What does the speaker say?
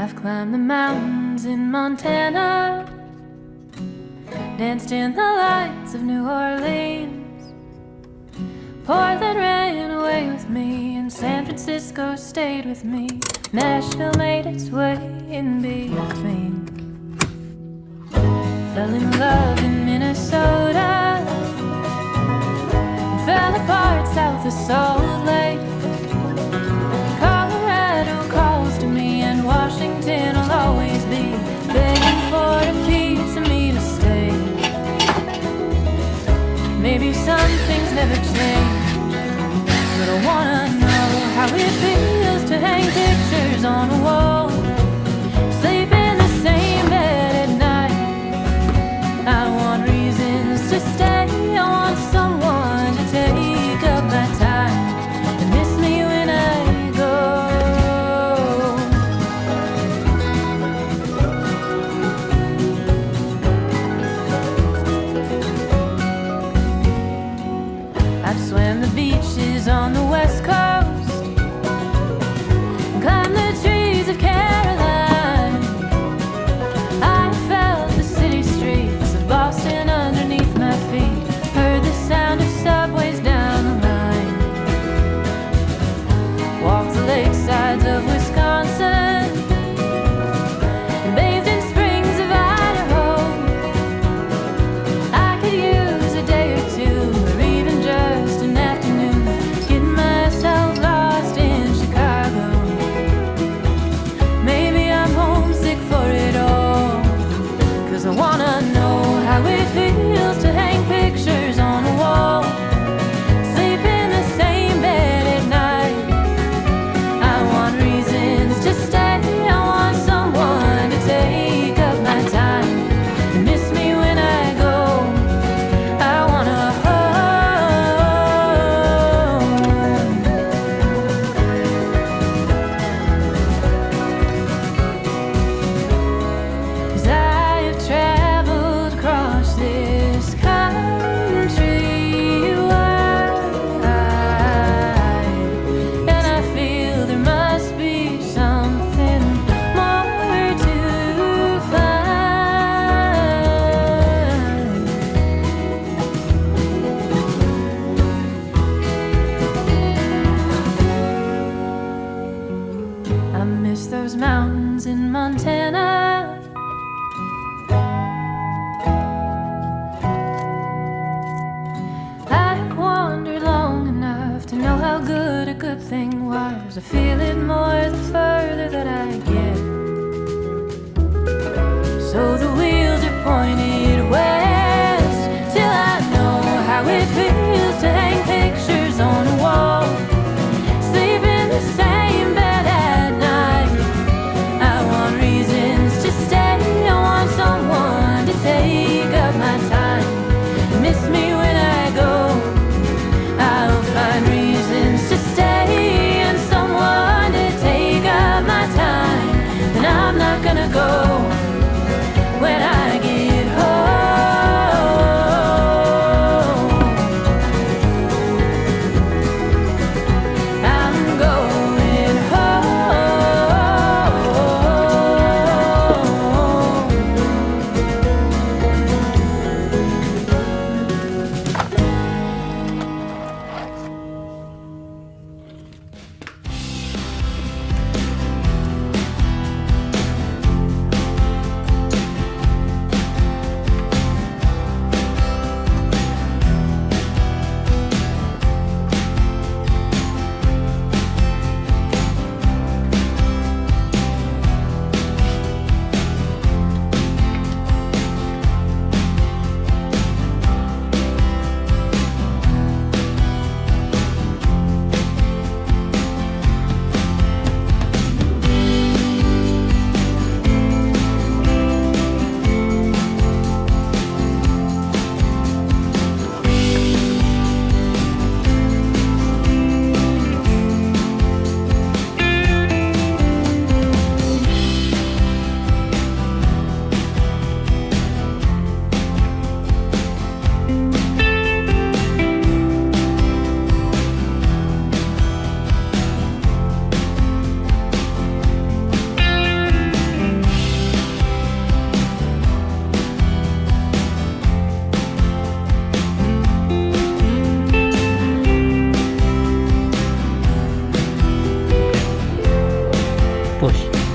I've climbed the mountains in Montana, danced in the lights of New Orleans. Portland ran away with me, and San Francisco stayed with me. Nashville made its way in between. Fell in love in Minnesota, and fell apart south of Salt Lake. Colorado calls to me, and Washington will always be begging for a piece of me to stay. Maybe some things never change, but I wanna know how it feels to hang pictures on a wall, sleep in the same bed at night. I want reasons to stay, I want someone to take up my time and miss me when I go. I've swam the beaches on the West Coast, climbed the trees of Caroline. I felt the city streets of Boston underneath my feet, heard the sound of subways down the line. Walked the lakesides of Wisconsin, and bathed in springs of Idaho. I could use a day or two, or even just an afternoon, getting myself lost in Chicago. Maybe I'm homesick for it all, 'cause I wanna know how it feels to hang pictures on a wall, sleep in the same bed at night. I want reasons to stay, I want someone to take up my time and miss me when I go. I wanna home. 'Cause I have traveled across this country wide, and I feel there must be something more to find. I miss those mountains in Montana. I wandered long enough to know how good a good thing was. I feel it more the further that I get. So the wheels are pointed west, till I know how it feels to hang pictures on a wall, sleep in the same bed at night. I want reasons to stay, I want someone to take up my time, miss me when I go. I'll find reasons to stay and someone to take up my time, and I'm not gonna go when I get home. I'm going home. push.